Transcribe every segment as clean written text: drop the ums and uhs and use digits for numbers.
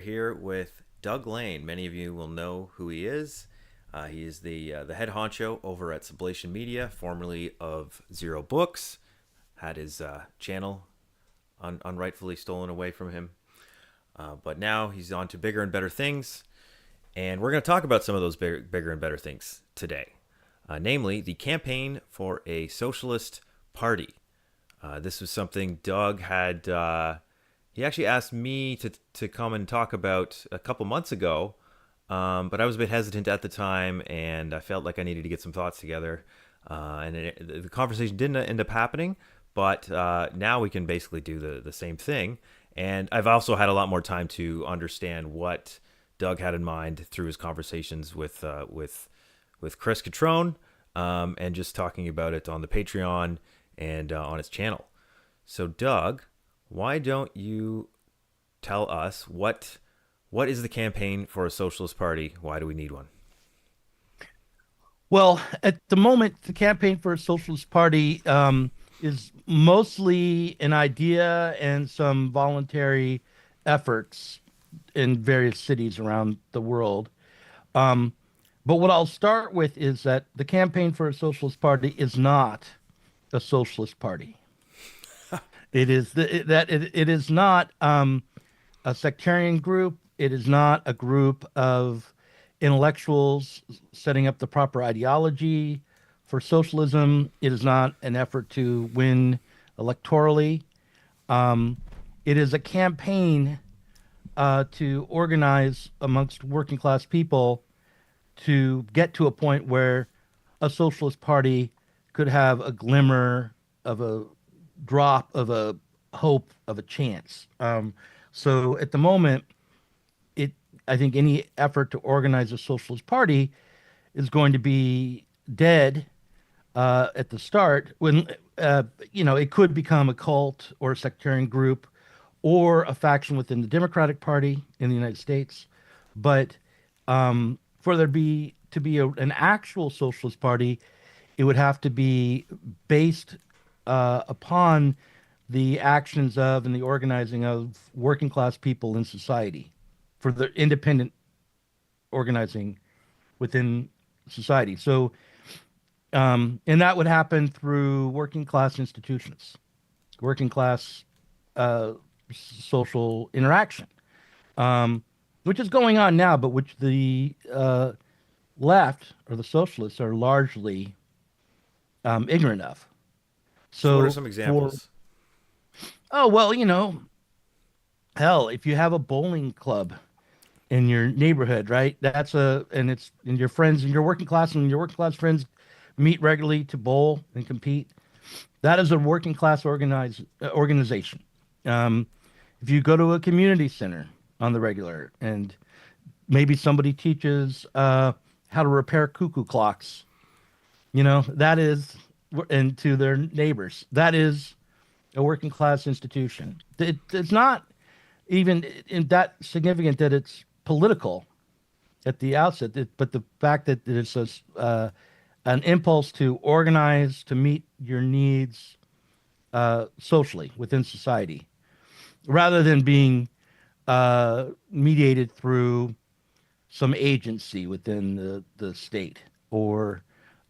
Here with Doug Lain. Many of you will know who he is. He is the head honcho over at Sublation Media, formerly of Zero Books. Had his channel unrightfully stolen away from him, but now he's on to bigger and better things. And we're going to talk about some of those bigger and better things today, namely the campaign for a socialist party. This was something Doug had. He actually asked me to come and talk about a couple months ago, but I was a bit hesitant at the time, and I felt like I needed to get some thoughts together. The conversation didn't end up happening, but now we can basically do the same thing. And I've also had a lot more time to understand what Doug had in mind through his conversations with Chris Catrone, and just talking about it on the Patreon and on his channel. So, Doug, why don't you tell us what is the campaign for a socialist party? Why do we need one? Well, at the moment, the campaign for a socialist party is mostly an idea and some voluntary efforts in various cities around the world. Um, but what I'll start with is that the campaign for a socialist party is not a socialist party. It is not a sectarian group. It is not a group of intellectuals setting up the proper ideology for socialism. It is not an effort to win electorally. Um, it is a campaign to organize amongst working class people to get to a point where a socialist party could have a glimmer of a drop of a hope of a chance. So at the moment, it I think any effort to organize a socialist party is going to be dead at the start when it could become a cult or a sectarian group or a faction within the Democratic Party in the United States. But for there be to be an actual socialist party, it would have to be based upon the actions of and the organizing of working class people in society for the independent organizing within society. So, and that would happen through working class institutions, working class uh, social interaction, which is going on now, but which the left or the socialists are largely ignorant of. So, what are So some for examples? oh well, hell, if you have a bowling club in your neighborhood, right? That's a and it's and your friends and your working class and your working class friends meet regularly to bowl and compete. That is a working class organization. Um, if you go to a community center on the regular and maybe somebody teaches how to repair cuckoo clocks, that is, and to their neighbors, that is a working class institution. It's not even in that significant that it's political at the outset, but the fact that it's an impulse to organize to meet your needs socially within society, rather than being mediated through some agency within the state or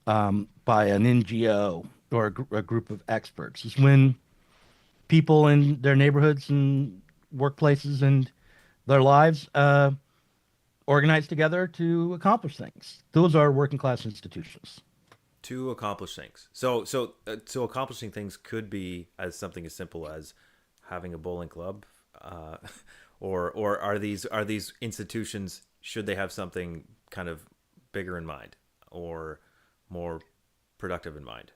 by an NGO or a group of experts. Is when people in their neighborhoods and workplaces and their lives organize together to accomplish things. Those are working class institutions. To accomplish things. So accomplishing things could be as something as simple as having a bowling club, uh, or are these institutions, should they have something kind of bigger in mind or more productive in mind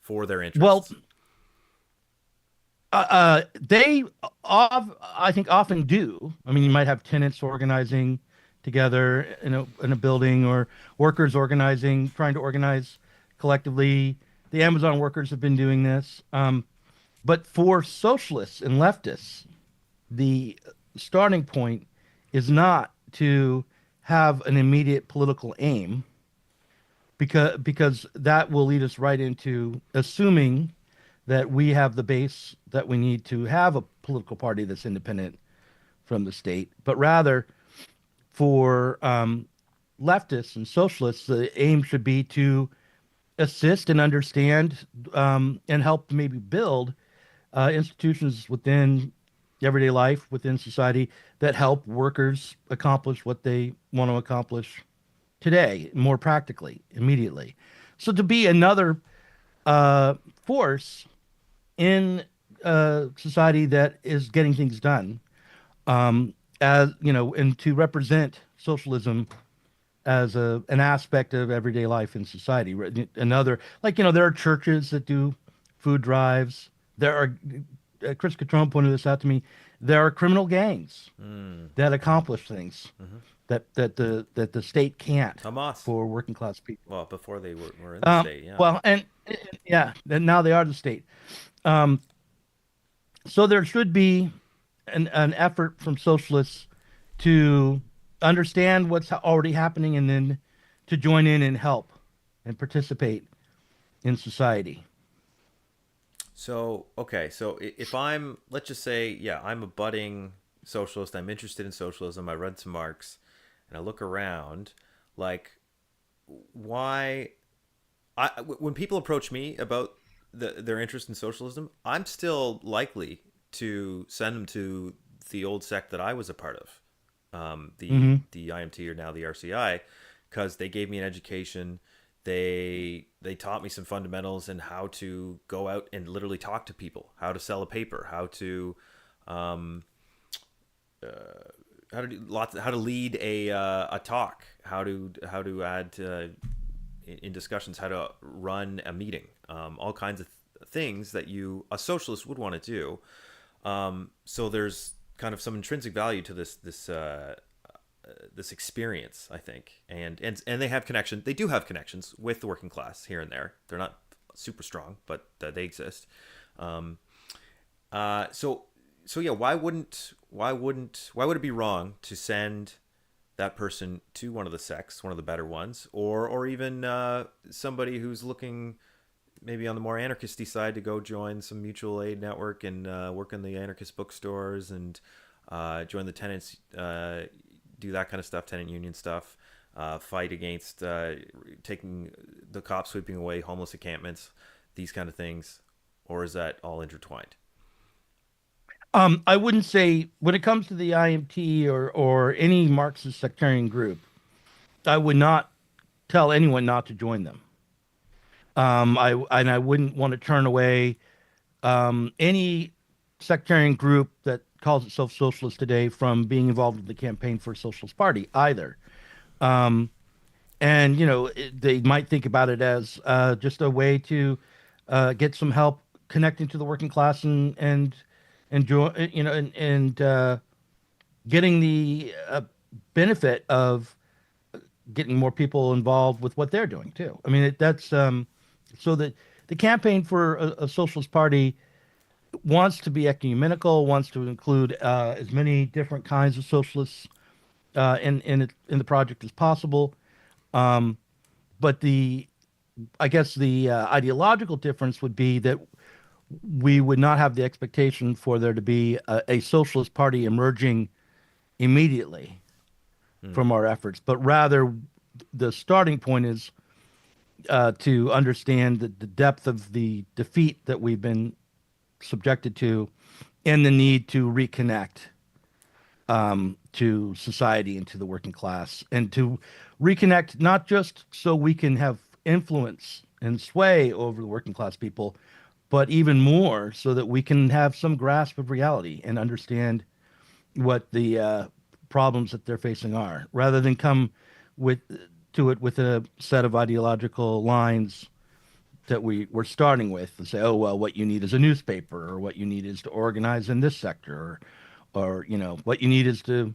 for their Well, interests? they, I think, often do. I mean, you might have tenants organizing together in a building, or workers organizing, trying to organize collectively. The Amazon workers have been doing this. But for socialists and leftists, the starting point is not to have an immediate political aim, because that will lead us right into assuming that we have the base that we need to have a political party that's independent from the state, but rather for leftists and socialists, the aim should be to assist and understand and help maybe build institutions within everyday life, within society that help workers accomplish what they want to accomplish today more practically, immediately. So to be another force in society that is getting things done, as you know, and to represent socialism as an aspect of everyday life in society. Another, like, there are churches that do food drives. There are, Chris Catron pointed this out to me. There are criminal gangs Mm. that accomplish things Hmm. that the state can't Hamas. for working class people. Well, before they were in the state, yeah. Well, and yeah, and now they are the state. Um, so there should be an effort from socialists to understand what's already happening and then to join in and help and participate in society. So, okay, so if I'm, let's just say, yeah, I'm a budding socialist, I'm interested in socialism, I read some Marx, and I look around, like, why, when people approach me about their interest in socialism, I'm still likely to send them to the old sect that I was a part of, Hmm. the IMT, or now the RCI, because they gave me an education. They taught me some fundamentals and how to go out and literally talk to people, how to sell a paper, um, how to do lots, how to lead a talk, how to add in discussions, how to run a meeting, all kinds of things that a socialist would want to do. So there's kind of some intrinsic value to this experience, I think, and they have connection. They do have connections with the working class here and there. They're not super strong, but they exist. Um, so yeah, why would it be wrong to send that person to one of the sects, one of the better ones, or even somebody who's looking maybe on the more anarchisty side to go join some mutual aid network and work in the anarchist bookstores and join the tenants, do that kind of stuff, tenant union stuff, fight against taking the cops sweeping away homeless encampments, these kind of things, or is that all intertwined? I wouldn't say when it comes to the IMT or any Marxist sectarian group, I would not tell anyone not to join them. I wouldn't want to turn away any sectarian group that calls itself socialist today from being involved in the campaign for a socialist party either. Um, and they might think about it as just a way to get some help connecting to the working class and enjoy, and getting the benefit of getting more people involved with what they're doing too. I mean, that's so that the campaign for a socialist party wants to be ecumenical, wants to include as many different kinds of socialists in the project as possible. Um, but I guess the ideological difference would be that we would not have the expectation for there to be a socialist party emerging immediately Hmm. from our efforts, but rather the starting point is to understand the depth of the defeat that we've been subjected to and the need to reconnect to society and to the working class and to reconnect not just so we can have influence and sway over the working class people, but even more so that we can have some grasp of reality and understand what the problems that they're facing are, rather than come with to it with a set of ideological lines that we're starting with and say, oh well, what you need is a newspaper, or what you need is to organize in this sector, or what you need is to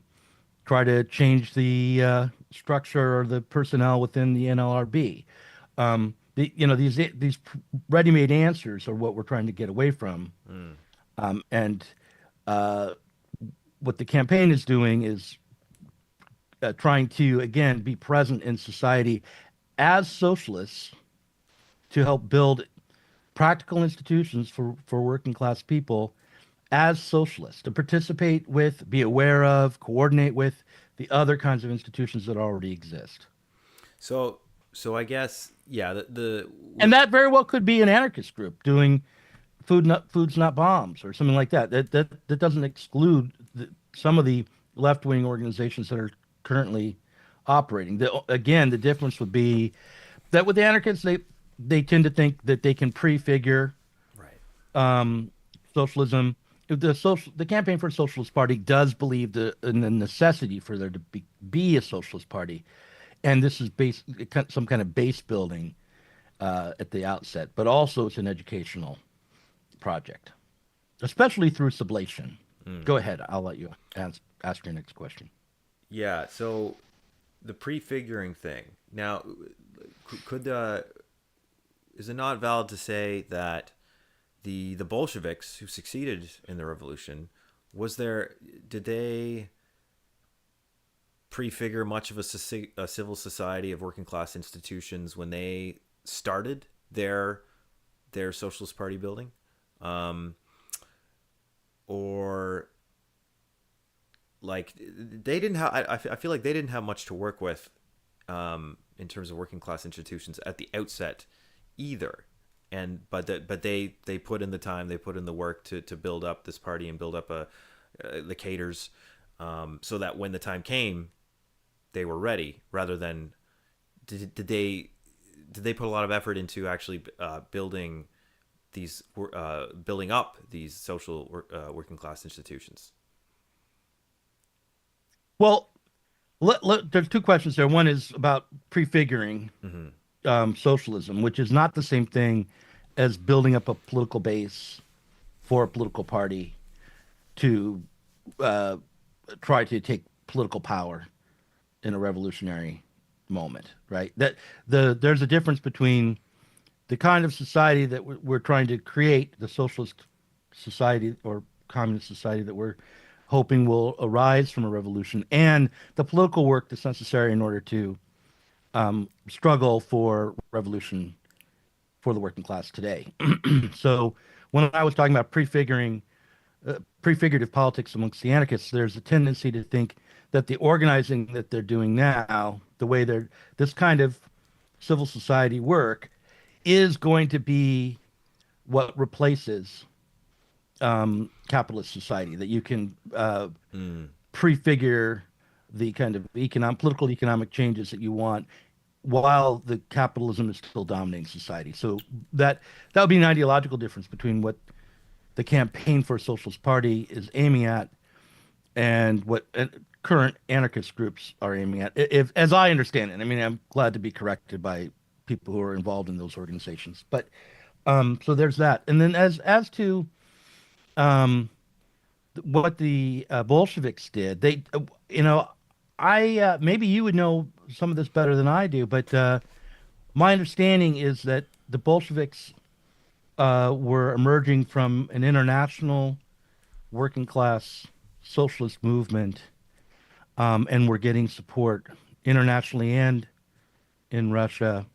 try to change the structure or the personnel within the NLRB. These ready-made answers are what we're trying to get away from, Hmm. and uh, what the campaign is doing is trying to again be present in society as socialists to help build practical institutions for working class people as socialists, to participate with, be aware of, coordinate with the other kinds of institutions that already exist. So so I guess yeah, the And with that very well could be an anarchist group doing foods not bombs or something like that. That doesn't exclude some of the left wing organizations that are currently operating. Again, the difference would be that with the anarchists, they tend to think that they can prefigure right. um, socialism. The campaign for a socialist party does believe in the necessity for there to be a socialist party, and this is some kind of base building at the outset, but also it's an educational project, especially through sublation. Mm. Go ahead. I'll let you ask your next question. Yeah, so the prefiguring thing. Now, could is it not valid to say that the Bolsheviks who succeeded in the revolution was there? Did they prefigure much of a civil society of working class institutions when they started their socialist party building, um, or like they didn't have? I feel like they didn't have much to work with in terms of working class institutions at the outset either. And but they put in the time, they put in the work to build up this party and build up the cadres, so that when the time came, they were ready. Rather than did they put a lot of effort into actually building up these social working class institutions? Well, there's two questions there. One is about prefiguring Mm-hmm. socialism, which is not the same thing as building up a political base for a political party to uh, try to take political power in a revolutionary moment, right? There's a difference between the kind of society that we're trying to create, the socialist society or communist society that we're hoping will arise from a revolution, and the political work that's necessary in order to struggle for revolution for the working class today. So when I was talking about prefigurative politics amongst the anarchists, there's a tendency to think that the organizing that they're doing now, the way they're this kind of civil society work, is going to be what replaces capitalist society. That you can Mm. prefigure the kind of political economic changes that you want while the capitalism is still dominating society. So that would be an ideological difference between what the campaign for a socialist party is aiming at and what current anarchist groups are aiming at. If, as I understand it, I mean, I'm glad to be corrected by people who are involved in those organizations. But so there's that. And then as to um, what the Bolsheviks did, you know, I maybe you would know some of this better than I do, but my understanding is that the Bolsheviks were emerging from an international working class socialist movement, and were getting support internationally and in Russia,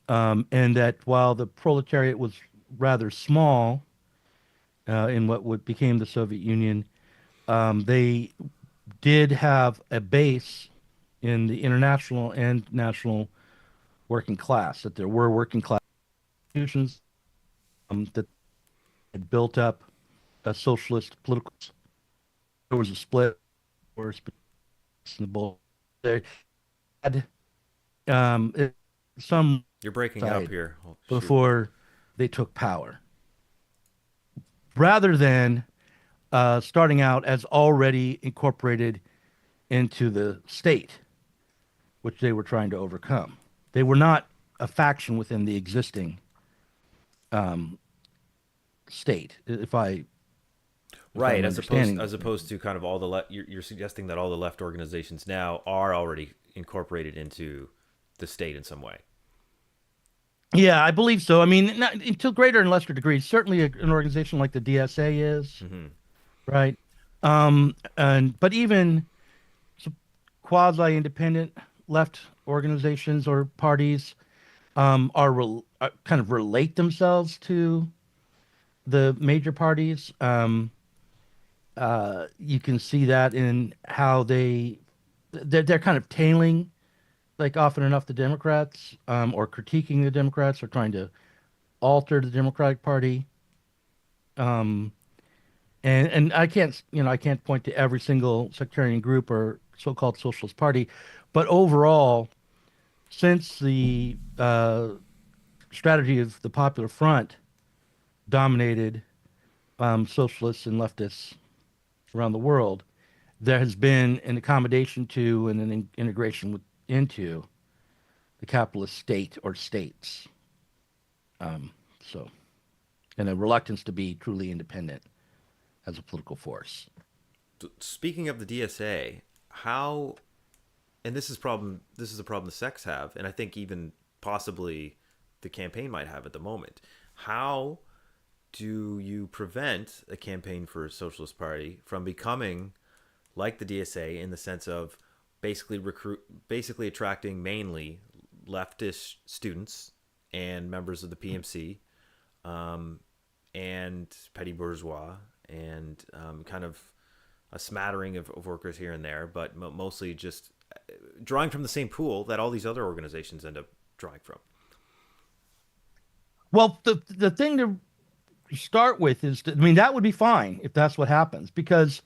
and that while the proletariat was rather small in what would became the Soviet Union, they did have a base in the international and national working class. That there were working class institutions that had built up a socialist political. There was a split, of course, between the bull. They had it, some You're breaking up side here. Oh, shoot. before they took power, rather than starting out as already incorporated into the state, which they were trying to overcome. They were not a faction within the existing state, if Right, I'm understanding. as opposed to kind of all the you're suggesting that all the left organizations now are already incorporated into the state in some way. Yeah, I believe so. I mean, not, to greater and lesser degrees. Certainly, an organization like the DSA is Mm-hmm. right, and but even quasi-independent left organizations or parties are kind of relate themselves to the major parties. You can see that in how they're kind of tailing, like often enough, the Democrats, or critiquing the Democrats, or trying to alter the Democratic Party. Um, and I can't point to every single sectarian group or so-called socialist party, but overall, since the strategy of the Popular Front dominated socialists and leftists around the world, there has been an accommodation to and an integration into the capitalist state or states. Um, so, and a reluctance to be truly independent as a political force. Speaking of the DSA, how, and this is problem, this is a problem the sects have, and I think even possibly the campaign might have at the moment. How do you prevent a campaign for a socialist party from becoming like the DSA in the sense of basically attracting mainly leftist students and members of the PMC, um, and petty bourgeois, and kind of a smattering of workers here and there, but mostly just drawing from the same pool that all these other organizations end up drawing from. Well, the thing to start with is, I mean, that would be fine if that's what happens, because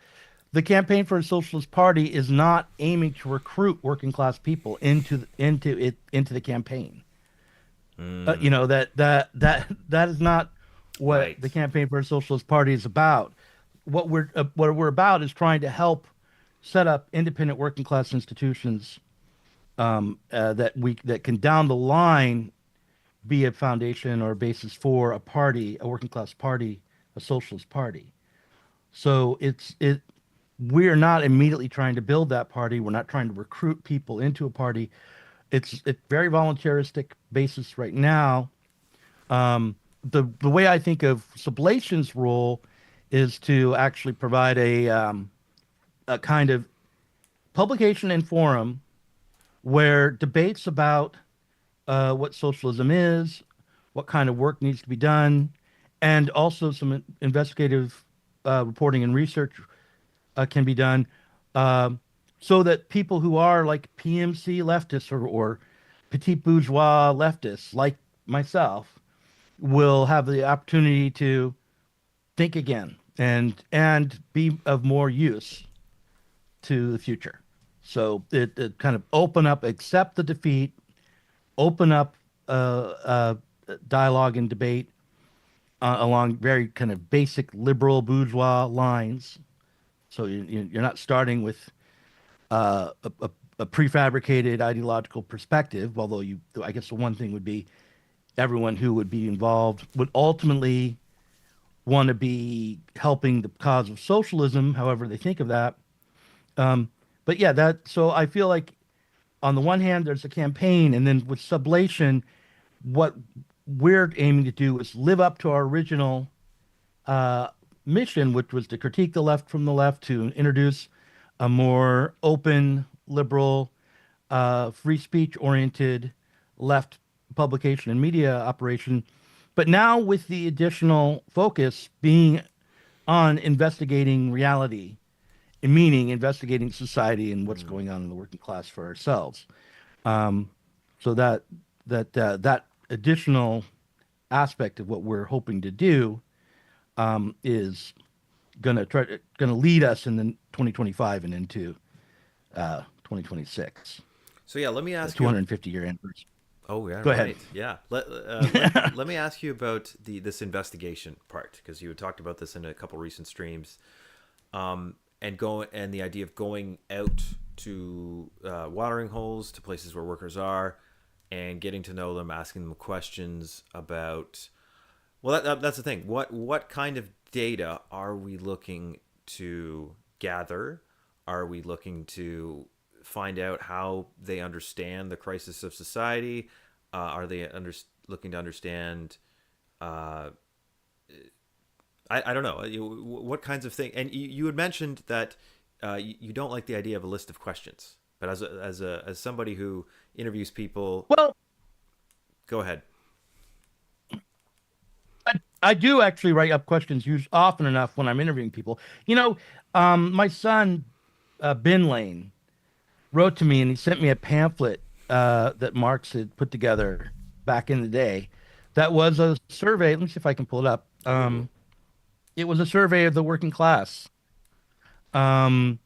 the campaign for a socialist party is not aiming to recruit working class people into the campaign. You Mm, know that is not what right. the campaign for a socialist party is about. What we're about is trying to help set up independent working class institutions, that can down the line be a foundation or a basis for a party, a working class party, a socialist party. So we're not immediately trying to build that party. We're not trying to recruit people into a party. It's very voluntaristic basis right now. The way I think of Sublation's role is to actually provide a kind of publication and forum where debates about what socialism is, what kind of work needs to be done, and also some investigative reporting and research can be done, um, so that people who are like PMC leftists or petit bourgeois leftists like myself will have the opportunity to think again and be of more use to the future. So it kind of open up, accept the defeat, open up dialogue and debate along very kind of basic liberal bourgeois lines. So you're not starting with a prefabricated ideological perspective, although I guess the one thing would be everyone who would be involved would ultimately want to be helping the cause of socialism, however they think of that. Um, but yeah, so I feel like on the one hand, there's a campaign, and then with Sublation, what we're aiming to do is live up to our original uh, mission, which was to critique the left from the left, to introduce a more open, liberal, free speech oriented left publication and media operation. But now with the additional focus being on investigating reality, meaning investigating society and what's Mm. going on in the working class for ourselves. Um, so that additional aspect of what we're hoping to do is gonna lead us in the 2025 and into 2026, So yeah, let me the ask you. 250-year anniversary. Oh yeah, Go ahead. right. Yeah. Let me ask you about the this investigation part, because you had talked about this in a couple recent streams, and the idea of going out to watering holes, to places where workers are, and getting to know them, asking them questions about. Well, that's the thing. What kind of data are we looking to gather? Are we looking to find out how they understand the crisis of society? Are they looking to understand? Uh, I don't know. What kinds of things? And you had mentioned that you don't like the idea of a list of questions, but as somebody who interviews people, Well, go ahead. I do actually write up questions used often enough when I'm interviewing people. You know, my son, Ben Lane, wrote to me and he sent me a pamphlet that Marx had put together back in the day. That was a survey. Let me see if I can pull it up. Ooh. It was a survey of the working class. Um,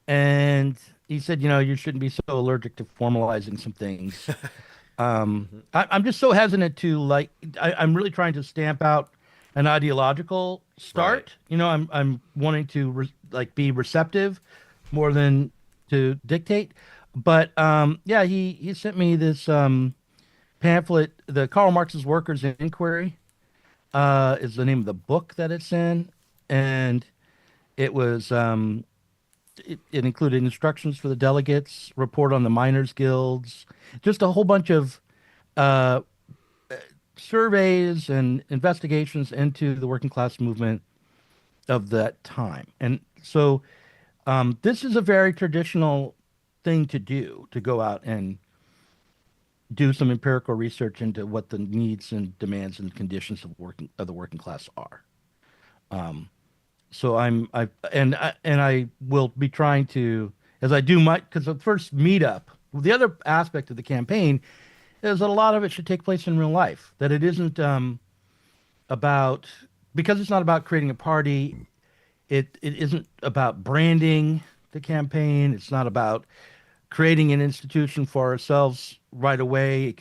and he said, you know, you shouldn't be so allergic to formalizing some things. Hmm. I'm just so hesitant to like. I'm really trying to stamp out an ideological Right. start. You know, I'm wanting to like be receptive more than to dictate. But yeah, he sent me this pamphlet. The Karl Marx's Workers' Inquiry is the name of the book that it's in, and it was it included instructions for the delegates, report on the miners' guilds, just a whole bunch of uh, surveys and investigations into the working class movement of that time. And so this is a very traditional thing to do, to go out and do some empirical research into what the needs and demands and conditions of the working class are. So I will be trying to, as I do my, because the first meetup, the other aspect of the campaign is that a lot of it should take place in real life. That it isn't about, because it's not about creating a party. It isn't about branding the campaign. It's not about creating an institution for ourselves right away. It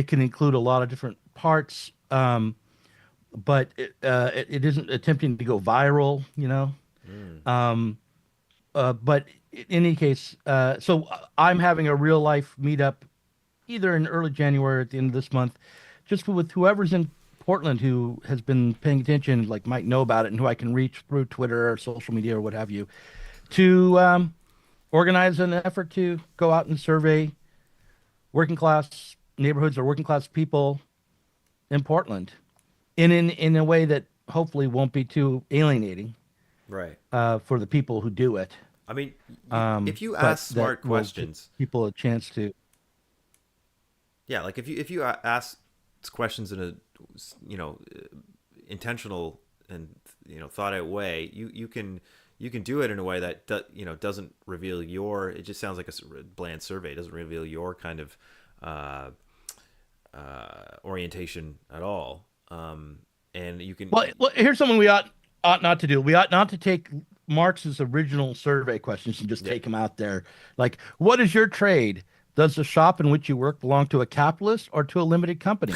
can include a lot of different parts, but it isn't attempting to go viral. You know, Mm. but in any case, so I'm having a real life meetup either in early January or at the end of this month, just with whoever's in Portland who has been paying attention, like might know about it and who I can reach through Twitter or social media or what have you, to organize an effort to go out and survey working class neighborhoods or working class people in Portland in a way that hopefully won't be too alienating Right. for the people who do it, I mean, if you but ask that smart will give questions, people a chance to. yeah, like if you ask questions in a you know intentional and thought out way, you can do it in a way that doesn't reveal your. It just sounds like a bland survey. It doesn't reveal your kind of uh, orientation at all. And you can. Well, here's something we ought not to do. We ought not to take Marx's original survey questions and just Yeah. take them out there. Like, what is your trade? Does the shop in which you work belong to a capitalist or to a limited company?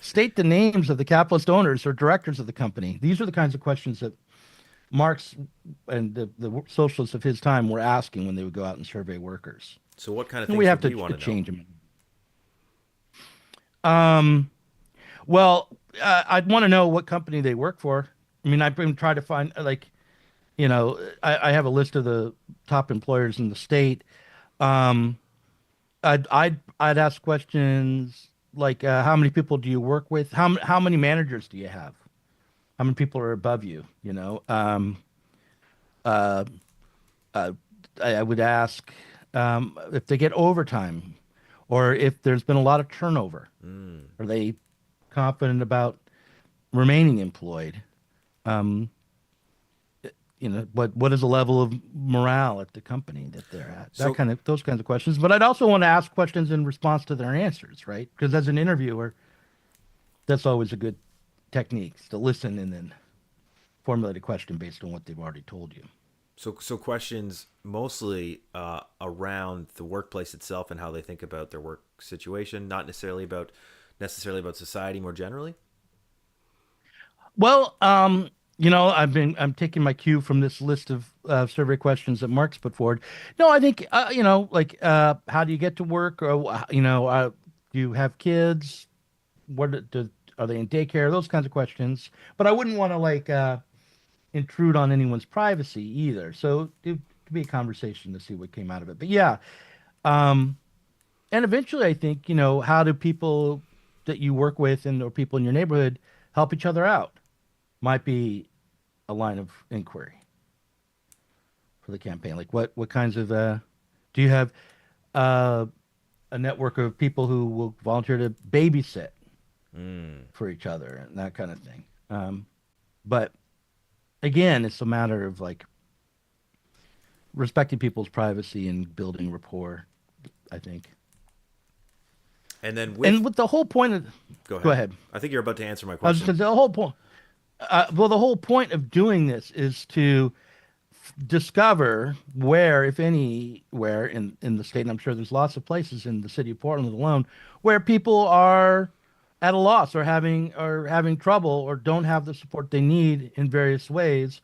State the names of the capitalist owners or directors of the company. These are the kinds of questions that Marx and the socialists of his time were asking when they would go out and survey workers. So what kind of And we things have would we want to to know? change them. Well, I'd want to know what company they work for. I mean, I've been trying to find like, I have a list of the top employers in the state. Um, I'd ask questions like, how many people do you work with? How many managers do you have? How many people are above you? Uh, uh, I would ask if they get overtime, or if there's been a lot of turnover. Mm. Are they confident about remaining employed? Um, what is the level of morale at the company that they're at? So Those kinds of questions. But I'd also want to ask questions in response to their answers, right? Because as an interviewer, that's always a good technique to listen and then formulate a question based on what they've already told you. so questions mostly around the workplace itself and how they think about their work situation, not necessarily about society more generally. Well, I'm taking my cue from this list of survey questions that Mark's put forward. No, I think like how do you get to work, or do you have kids? Are they in daycare? Those kinds of questions. But I wouldn't want to like intrude on anyone's privacy either. So it could be a conversation to see what came out of it. But yeah, um, and eventually, I think how do people that you work with and or people in your neighborhood help each other out? Might be a line of inquiry for the campaign. Like what kinds of do you have uh, a network of people who will volunteer to babysit? Mm. for each other and that kind of thing. But again, it's a matter of like respecting people's privacy and building rapport, I think. And then And with, with the whole point of, go go ahead. ahead. I think you're about to answer my I was question. just the whole point. Well, the whole point of doing this is to discover where, if anywhere in the state, and I'm sure there's lots of places in the city of Portland alone, where people are at a loss or having trouble or don't have the support they need in various ways,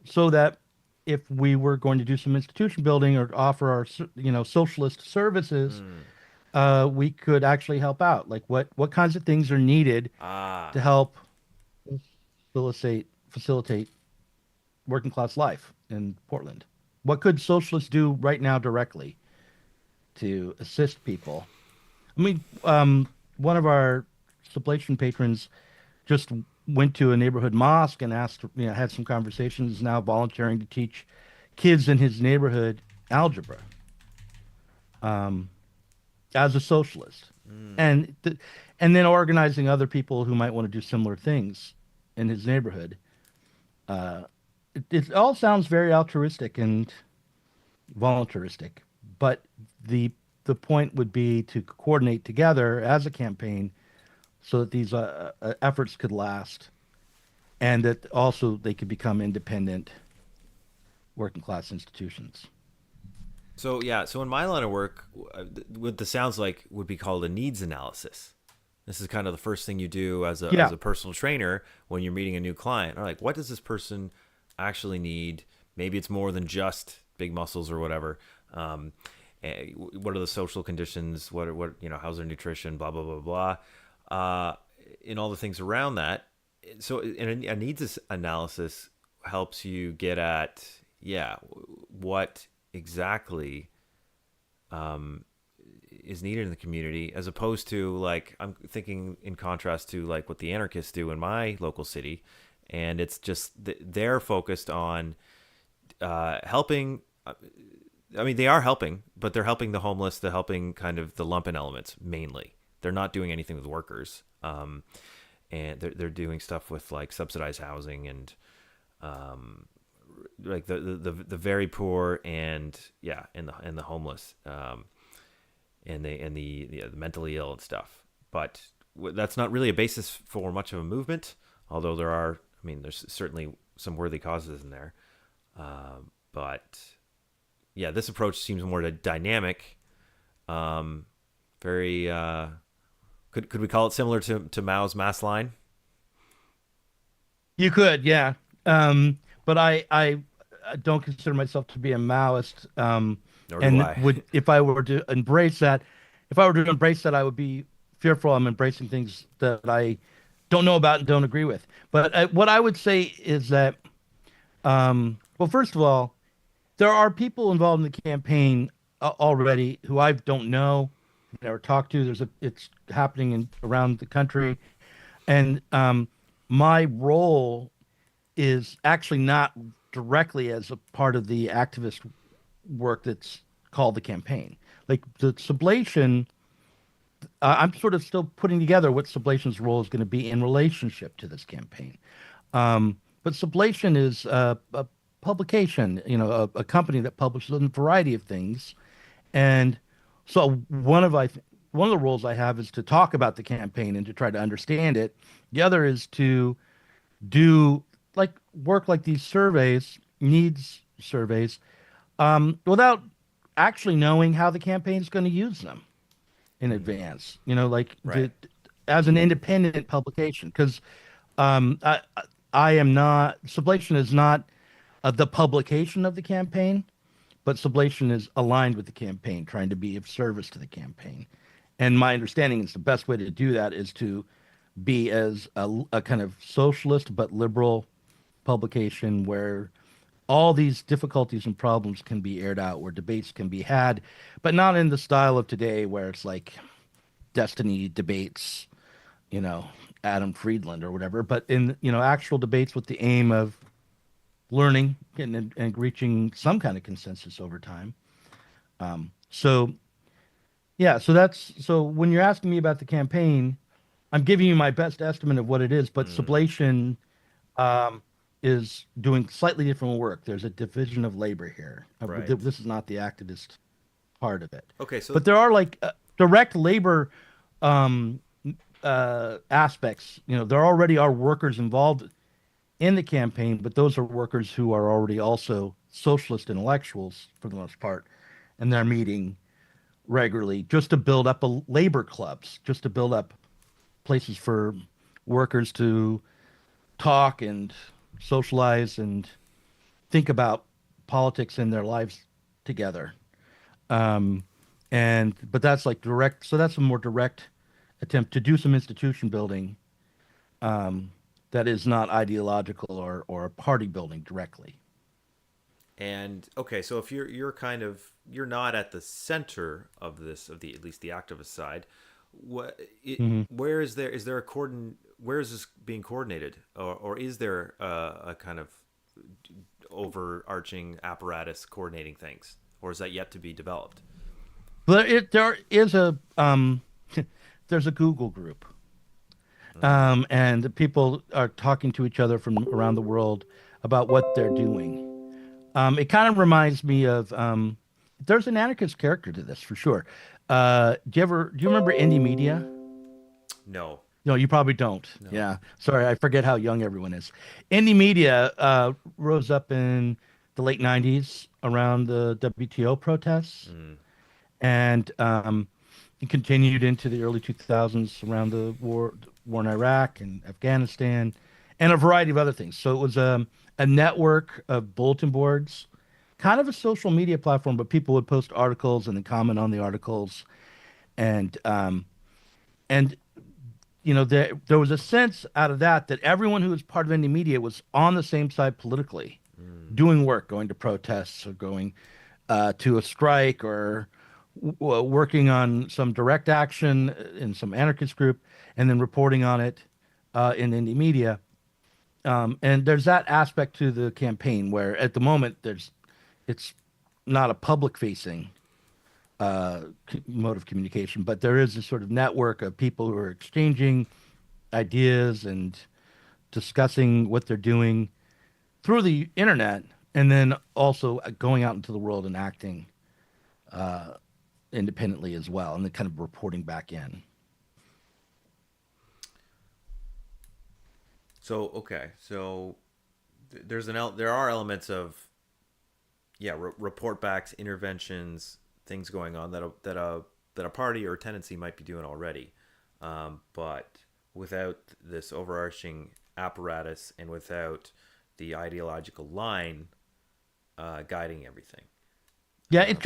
so that if we were going to do some institution building or offer our socialist services, Mm. we could actually help out. Like what kinds of things are needed Ah. to help facilitate working class life in Portland. What could socialists do right now directly to assist people? I mean, one of our Sublation patrons just went to a neighborhood mosque and asked, had some conversations, is now volunteering to teach kids in his neighborhood algebra as a socialist. Mm. And and then organizing other people who might want to do similar things in his neighborhood. It all sounds very altruistic and voluntaristic, but the the point would be to coordinate together as a campaign so that these efforts could last and that also they could become independent working class institutions. So yeah, so in my line of work, what this sounds like would be called a needs analysis. This is kind of the first thing you do as Yeah. a personal trainer when you're meeting a new client. Or like, what does this person actually need? Maybe it's more than just big muscles or whatever. What are the social conditions? What how's their nutrition? Blah blah blah blah. In all the things around that. So in a needs analysis helps you get at what exactly is needed in the community, as opposed to, like, I'm thinking in contrast to like what the anarchists do in my local city, and it's just they're focused on helping. I mean, they are helping, but they're helping the homeless. They're helping kind of the lumpen elements mainly. They're not doing anything with workers, and they're doing stuff with like subsidized housing and like the very poor and and the homeless, the mentally ill and stuff. But that's not really a basis for much of a movement. Although there are, I mean, there's certainly some worthy causes in there. But yeah, this approach seems more dynamic. Very could we call it similar to Mao's mass line? You could, yeah. But I don't consider myself to be a Maoist. Nor do And I. would if I were to embrace that, if I were to embrace that, I would be fearful I'm embracing things that I don't know about and don't agree with. But what I would say is that, well, first of all, there are people involved in the campaign already who I don't know, never talked to. It's happening around the country, and my role is actually not directly as a part of the activist work that's called the campaign. Like the sublation, I'm sort of still putting together what sublation's role is going to be in relationship to this campaign. But Sublation is a publication, a company that publishes a variety of things, and so one of the roles I have is to talk about the campaign and to try to understand it. The other is to do like work like these surveys, needs surveys, without actually knowing how the campaign is going to use them in Mm, advance. You know, like right. as an independent publication, because um, I, I am not, Sublation is not the publication of the campaign, but Sublation is aligned with the campaign, trying to be of service to the campaign. And my understanding is the best way to do that is to be as a kind of socialist but liberal publication where all these difficulties and problems can be aired out, where debates can be had, but not in the style of today where it's like destiny debates, you know, Adam Friedland or whatever, but in, actual debates with the aim of learning and reaching some kind of consensus over time. So yeah, so when you're asking me about the campaign, I'm giving you my best estimate of what it is, but Mm, Sublation um, is doing slightly different work. There's a division of labor here. right. This is not the activist part of it, Okay, so but there are like direct labor um, aspects. You know, there already are workers involved in the campaign, but those are workers who are already also socialist intellectuals for the most part, and they're meeting regularly just to build up labor clubs, just to build up places for workers to talk and socialize and think about politics in their lives together. Um, and but that's like direct. So that's a more direct attempt to do some institution building that is not ideological or party building directly. and okay, so if you're kind of you're not at the center of this of the at least the activist side, Hmm. where is there a where is this being coordinated, or is there a kind of overarching apparatus coordinating things, or is that yet to be developed? But there is a there's a Google group, Mm. and the people are talking to each other from around the world about what they're doing. It kind of reminds me of there's an anarchist character to this for sure. Do you remember indie media? No, No, you probably don't. no. Yeah. Sorry, I forget how young everyone is. Indie media rose up in the late 90s around the WTO protests, Mm. and it continued into the early 2000s around the war in Iraq and Afghanistan, and a variety of other things. So it was a network of bulletin boards, kind of a social media platform, but people would post articles and then comment on the articles, and and you know, there was a sense out of that everyone who was part of indie media was on the same side politically, Mm. doing work, going to protests or going to a strike or working on some direct action in some anarchist group and then reporting on it in indie media. And there's that aspect to the campaign where at the moment it's not a public facing mode of communication, but there is a sort of network of people who are exchanging ideas and discussing what they're doing through the internet, and then also going out into the world and acting independently as well, and then kind of reporting back in. So okay, so there are elements of yeah report backs, interventions, things going on that a party or a tendency might be doing already, but without this overarching apparatus and without the ideological line guiding everything. Yeah, it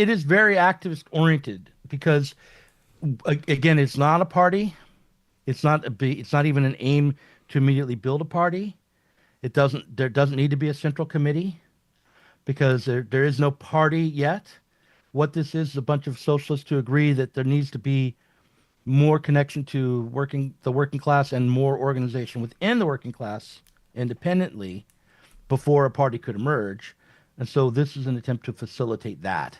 is very activist oriented because again, it's not a party. It's not even an aim to immediately build a party. There doesn't need to be a central committee because there is no party yet. What this is a bunch of socialists to agree that there needs to be more connection to the working class and more organization within the working class independently before a party could emerge. And so this is an attempt to facilitate that,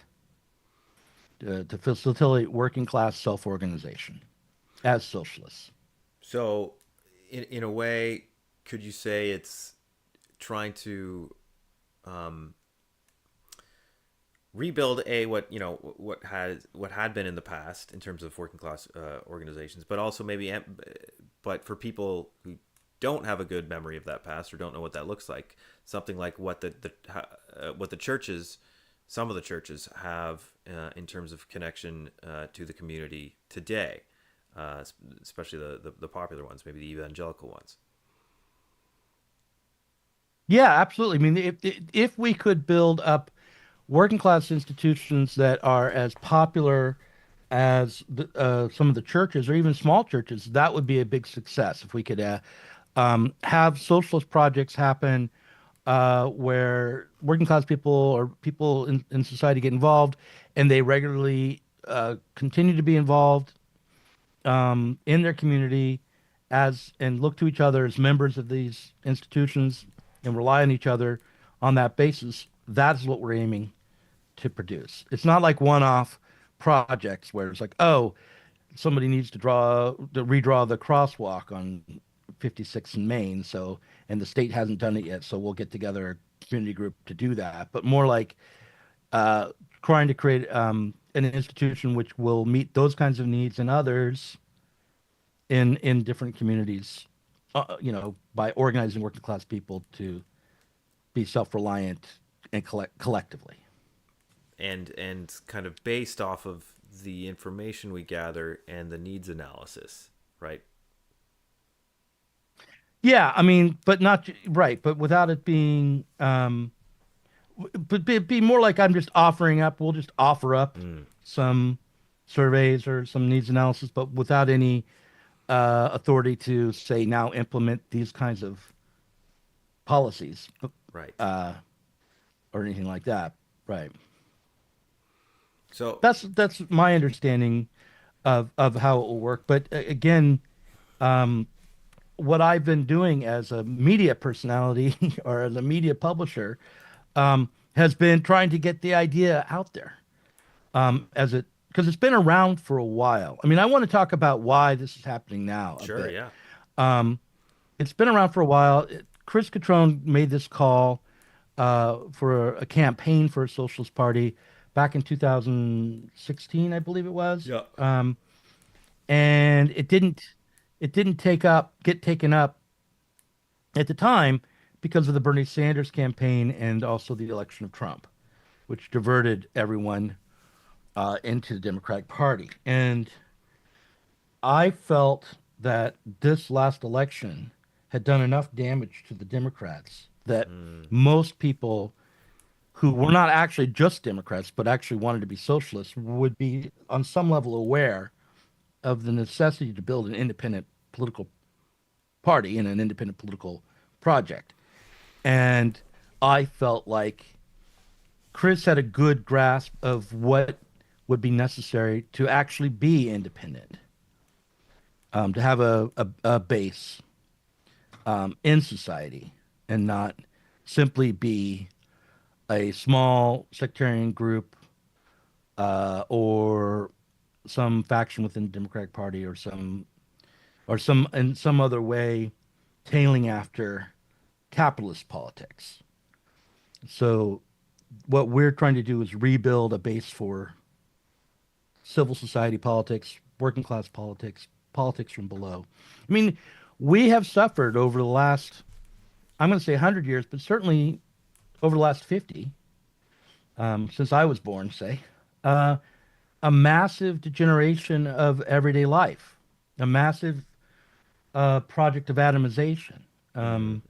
to facilitate working class self-organization as socialists. So, in a way, could you say it's trying to um, rebuild a what what had been in the past in terms of working class organizations, but also maybe but for people who don't have a good memory of that past or don't know what that looks like, something like what the churches, some of the churches have in terms of connection to the community today, especially the popular ones, maybe the evangelical ones. Yeah, absolutely. I mean, if we could build up working class institutions that are as popular as some of the churches or even small churches, that would be a big success. If we could have socialist projects happen where working class people or people in society get involved and they regularly continue to be involved in their community as and look to each other as members of these institutions and rely on each other on that basis. That's what we're aiming to produce. It's not like one-off projects where it's like, oh, somebody needs to redraw the crosswalk on 56 in Maine. So, and the state hasn't done it yet. So we'll get together a community group to do that. But more like uh, trying to create an institution which will meet those kinds of needs and others in different communities. By organizing working class people to be self-reliant and collectively. And kind of based off of the information we gather and the needs analysis, right? Yeah, I mean, but not right, but without it being, but be more like I'm just offering up. We'll just offer up Mm, some surveys or some needs analysis, but without any authority to say now implement these kinds of policies right. uh, or anything like that. Right. So That's my understanding of how it will work. But again, um, what I've been doing as a media personality or as a media publisher has been trying to get the idea out there as it because it's been around for a while. I mean, I want to talk about why this is happening now a sure, bit. yeah. It's been around for a while. Chris Catrone made this call for a campaign for a socialist party back in 2016, I believe it was, Yeah. and it didn't get taken up at the time because of the Bernie Sanders campaign and also the election of Trump, which diverted everyone into the Democratic Party. And I felt that this last election had done enough damage to the Democrats that Mm, most people who were not actually just Democrats, but actually wanted to be socialists, would be on some level aware of the necessity to build an independent political party and an independent political project. And I felt like Chris had a good grasp of what would be necessary to actually be independent, to have a base in society and not simply be a small sectarian group or some faction within the Democratic Party or some in some other way tailing after capitalist politics. So what we're trying to do is rebuild a base for civil society politics, working class politics, politics from below. I mean, we have suffered over the last, I'm going to say 100 years, but certainly over the last 50, since I was born, say, uh, a massive degeneration of everyday life, a massive project of atomization. mm, Um,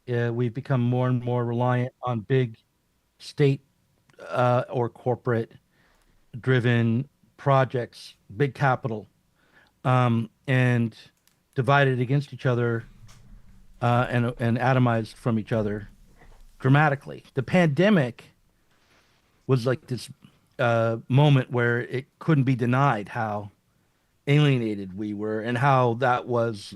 hmm. we've become more and more reliant on big state or corporate driven projects, big capital, and divided against each other and atomized from each other dramatically. The pandemic was like this moment where it couldn't be denied how alienated we were and how that was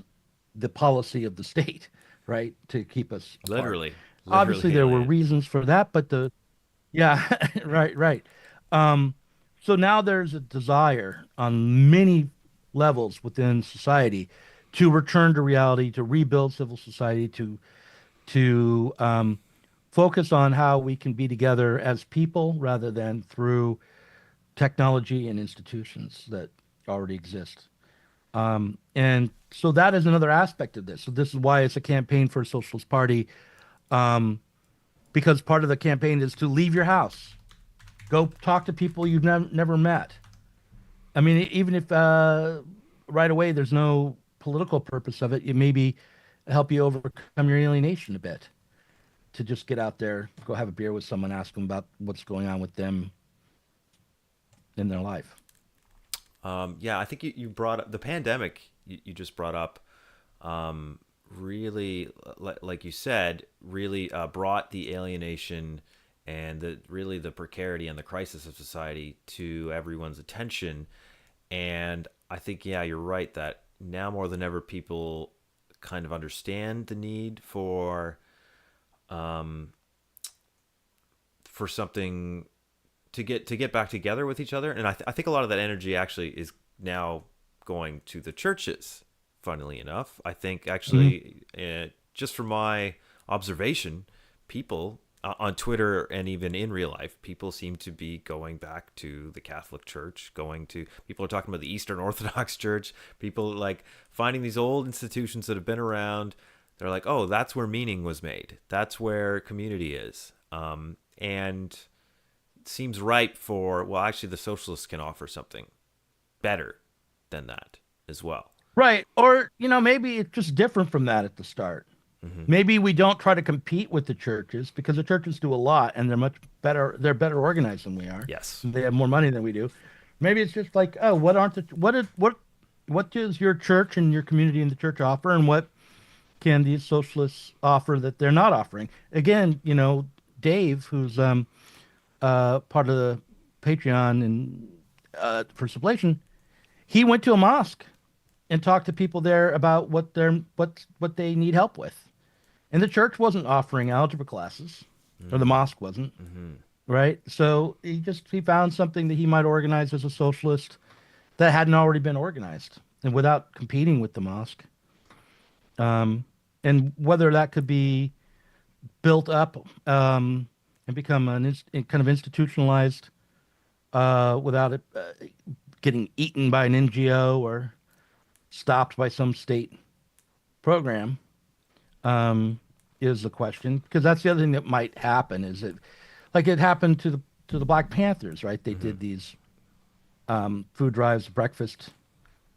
the policy of the state, right, to keep us apart. Literally, Obviously, literally there were alienated. reasons for that, but yeah, right, right. Um, so now there's a desire on many levels within society to return to reality, to rebuild civil society, to focus on how we can be together as people rather than through technology and institutions that already exist. And so that is another aspect of this. So this is why it's a campaign for a socialist party, because part of the campaign is to leave your house, go talk to people you've never met. I mean, even if right away there's no political purpose of it, it maybe help you overcome your alienation a bit to just get out there, go have a beer with someone, ask them about what's going on with them in their life. Yeah, I think you brought up the pandemic. You just brought up, really, like you said, really brought the alienation and the precarity and the crisis of society to everyone's attention. And I think, yeah, you're right that now more than ever, people kind of understand the need um, for something to get back together with each other. And I think a lot of that energy actually is now going to the churches. Funnily enough, I think Hmm. actually, just from my observation, people on Twitter and even in real life, people seem to be going back to the Catholic Church. People are talking about the Eastern Orthodox Church. People like finding these old institutions that have been around. They're like, oh, that's where meaning was made. That's where community is. And it seems ripe for, well, actually, the socialists can offer something better than that as well. Right. Or, maybe it's just different from that at the start. Hmm. Maybe we don't try to compete with the churches because the churches do a lot and they're much better. They're better organized than we are. Yes. They have more money than we do. Maybe it's just like, oh, what aren't the what does your church and your community in the church offer, and what can these socialists offer that they're not offering? Again, Dave, who's part of the Patreon and for Sublation, he went to a mosque and talked to people there about what they need help with. And the church wasn't offering algebra classes, or the mosque wasn't, Mm-hmm. right? So he found something that he might organize as a socialist that hadn't already been organized, and without competing with the mosque. And whether that could be built up and become kind of institutionalized without it getting eaten by an NGO or stopped by some state program, um, is the question. Because that's the other thing that might happen is that, like it happened to the Black Panthers, right? They Mm-hmm. did these food drives, breakfast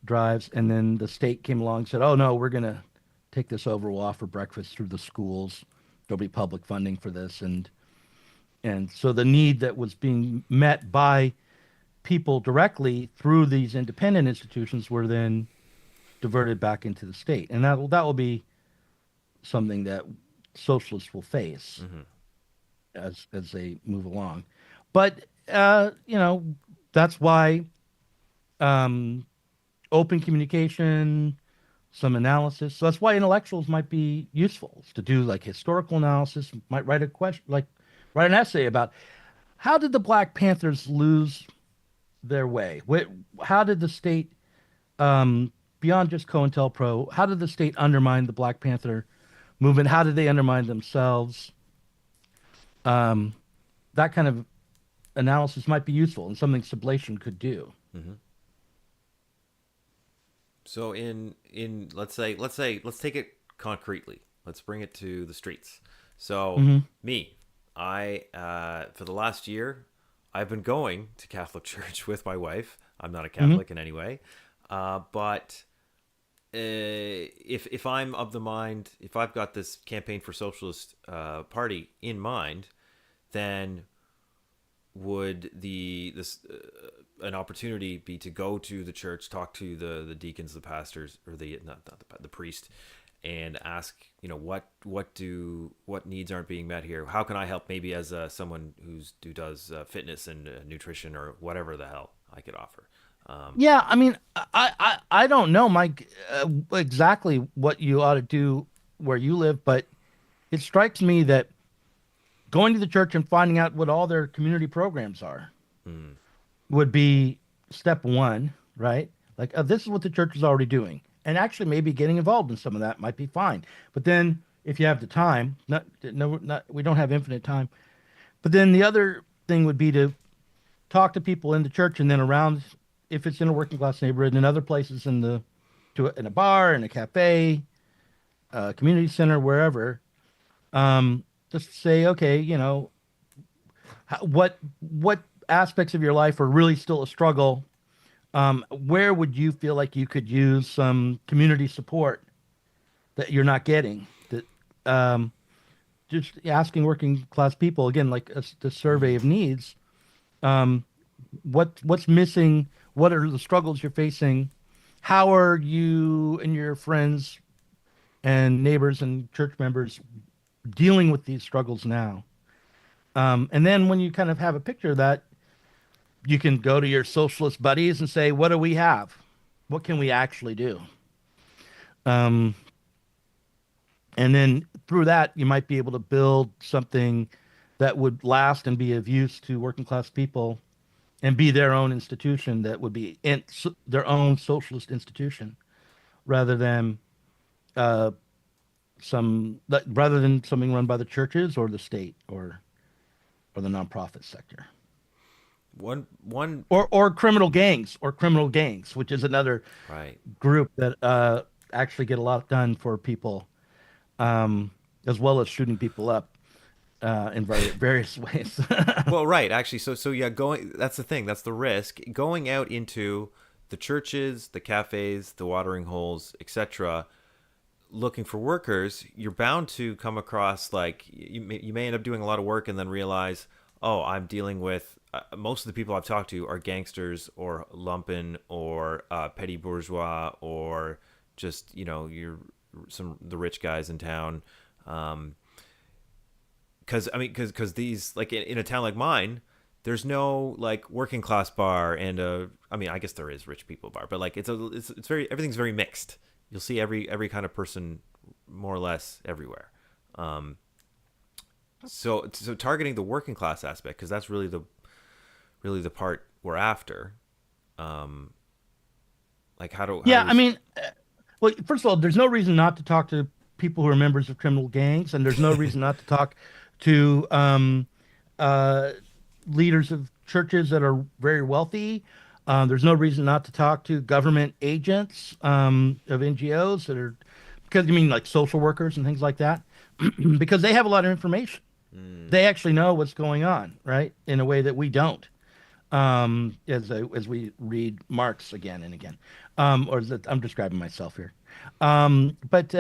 drives, and then the state came along and said, "Oh no, we're gonna take this over. We'll offer breakfast through the schools. There'll be public funding for this." And so the need that was being met by people directly through these independent institutions were then diverted back into the state, and that will be something that socialists will face Mm-hmm. as they move along. But that's why um, open communication, some analysis. So that's why intellectuals might be useful to do like historical analysis. Might write a question, like write an essay about how did the Black Panthers lose their way? How did the state, beyond just COINTELPRO, how did the state undermine the Black Panther movement? How did they undermine themselves? Um, that kind of analysis might be useful and something Sublation could do. Mm-hmm. So let's take it concretely. Let's bring it to the streets. So Hmm. me, I for the last year, I've been going to Catholic church with my wife. I'm not a Hmm. Catholic in any way, but if I'm of the mind, if I've got this campaign for socialist party in mind, then would the this an opportunity be to go to the church, talk to the deacons, the pastors, or the not the priest, and ask, what needs aren't being met here? How can I help? Maybe as someone who does fitness and nutrition or whatever the hell I could offer. Yeah, I mean, I don't know, Mike, exactly what you ought to do where you live, but it strikes me that going to the church and finding out what all their community programs are Mm, would be step one, right? Like, this is what the church is already doing. And actually, maybe getting involved in some of that might be fine. But then, if you have the time, not, no, not, we don't have infinite time. But then the other thing would be to talk to people in the church and then around, if it's in a working class neighborhood, and other places in a bar, in a cafe, community center, wherever, just say, okay, what aspects of your life are really still a struggle? Where would you feel like you could use some community support that you're not getting? That just asking working class people again, like the survey mm-hmm, of needs. Um, what's missing? What are the struggles you're facing? How are you and your friends and neighbors and church members dealing with these struggles now? And then when you kind of have a picture of that, you can go to your socialist buddies and say, what do we have? What can we actually do? Um, and then through that, you might be able to build something that would last and be of use to working class people and be their own institution that would be their own socialist institution rather than uh, rather than something run by the churches or the state or the nonprofit sector. One Or criminal gangs, which is another right. group that actually get a lot done for people, as well as shooting people up in various ways. Well, right, actually. So yeah, going that's the thing. That's the risk. Going out into the churches, the cafes, the watering holes, etc., looking for workers, you're bound to come across like you may end up doing a lot of work and then realize, oh, I'm dealing with most of the people I've talked to are gangsters or lumpen or petty bourgeois or just you're some the rich guys in town. Because I mean, because these like in a town like mine, there's no like working class bar and I mean, I guess there is rich people bar, but like it's very everything's very mixed. You'll see every kind of person more or less everywhere. Um, so targeting the working class aspect because that's really the part we're after. Um, like how do Yeah, we? I mean, well, first of all, there's no reason not to talk to people who are members of criminal gangs, and there's no reason not to talk to uh, leaders of churches that are very wealthy. There's no reason not to talk to government agents of NGOs that are, because you mean like social workers and things like that, because they have a lot of information. Mm, They actually know what's going on, right? In a way that we don't, as we read Marx again and again, or is it, I'm describing myself here, but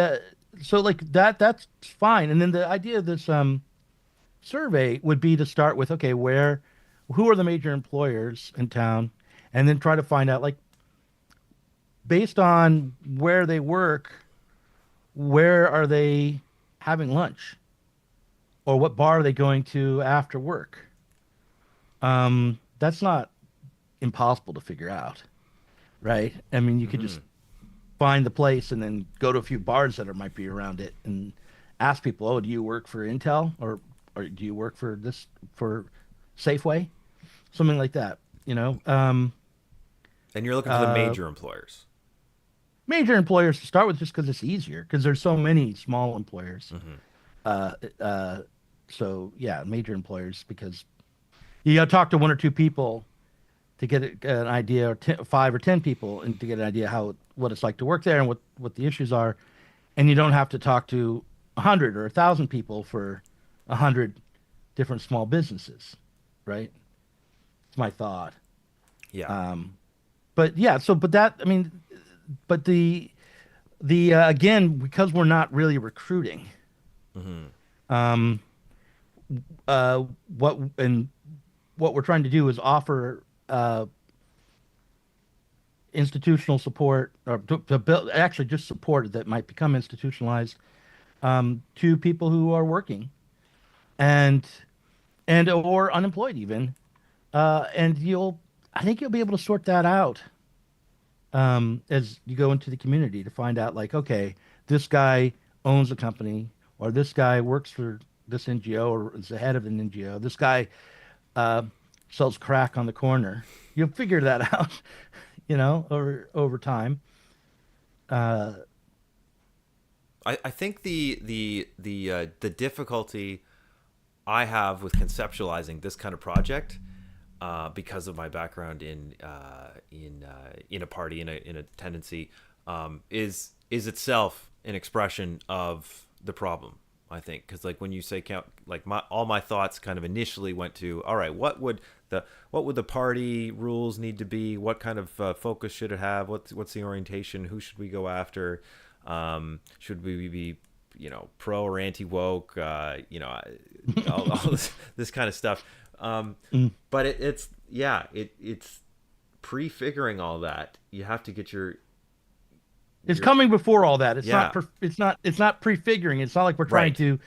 so like that's fine. And then the idea of this survey would be to start with, okay, who are the major employers in town, and then try to find out, like, based on where they work, where are they having lunch, or what bar are they going to after work? That's not impossible to figure out, right? I mean, you could mm-hmm. just find the place and then go to a few bars that might be around it and ask people, "Oh, do you work for Intel or do you work for this for Safeway?" Something like that, you know. And you're looking for the Uh, major employers. Major employers to start with, just because it's easier, because there's so many small employers. Mm-hmm. Uh, uh, so yeah, major employers, because you got to talk to one or two people to get an idea, or 5 or 10 people, and to get an idea what it's like to work there and what the issues are. And you don't have to talk to 100 or 1,000 people for 100 different small businesses, right? It's my thought. Yeah. But yeah, but that, I mean, but the again, because we're not really recruiting, Mm-hmm. um, uh, what and what we're trying to do is offer institutional support, or to build actually just support that might become institutionalized, to people who are working and or unemployed even, and I think you'll be able to sort that out as you go into the community to find out, like, okay, this guy owns a company, or this guy works for this NGO, or is the head of an NGO. This guy uh, sells crack on the corner. You'll figure that out, over time. Uh, I think the difficulty I have with conceptualizing this kind of project, because of my background in a party in a tendency, is itself an expression of the problem. I think because like when you say count, like all my thoughts kind of initially went to, all right, what would the party rules need to be? What kind of focus should it have? What's the orientation? Who should we go after? Should we be pro or anti woke? All this kind of stuff. mm. But it's prefiguring all that. You have to get It's your coming before all that. It's yeah. not. It's not prefiguring. It's not like we're trying Right. to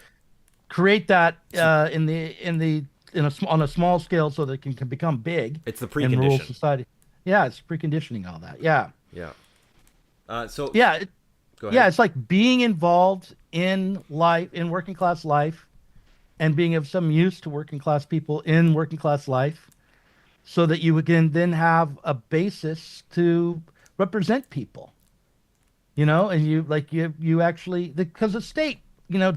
create that So on a small scale so that it can become big it's the in rural precondition. society. Yeah, it's preconditioning all that. Yeah, Yeah. So yeah, go yeah. ahead. It's like being involved in life, in working class life, and being of some use to working class people in working class life. so that you can then have a basis to represent people, and you actually, because the state,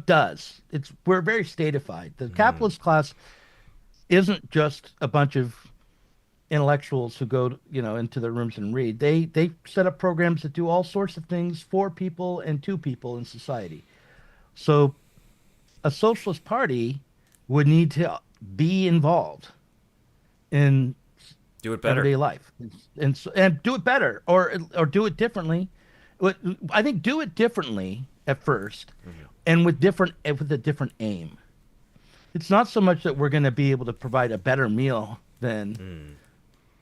does. We're very statified. The Mm. capitalist class isn't just a bunch of intellectuals who go, into their rooms and read. They set up programs that do all sorts of things for people and to people in society. So a socialist party would need to be involved in Do it better. everyday life, and do it better, or do it differently. I think do it differently at first, Hmm. and with a different aim. It's not so much that we're going to be able to provide a better meal than Mm.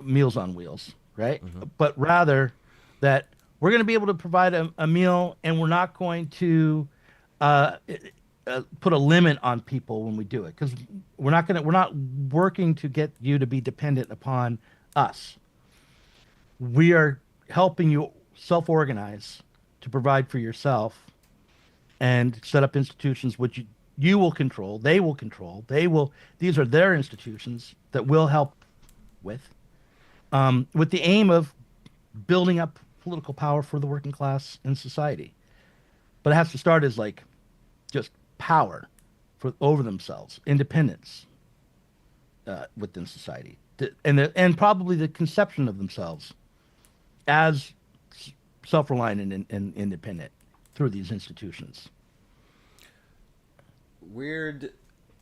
Meals on Wheels, right? Hmm. But rather that we're going to be able to provide a meal, and we're not going to uh, put a limit on people when we do it, because we're not working to get you to be dependent upon us. We are helping you self-organize to provide for yourself and set up institutions which you will control, these are their institutions that will help with the aim of building up political power for the working class in society. But it has to start as like just power for over themselves, independence within society, and probably the conception of themselves as self-reliant and independent through these institutions. Weird.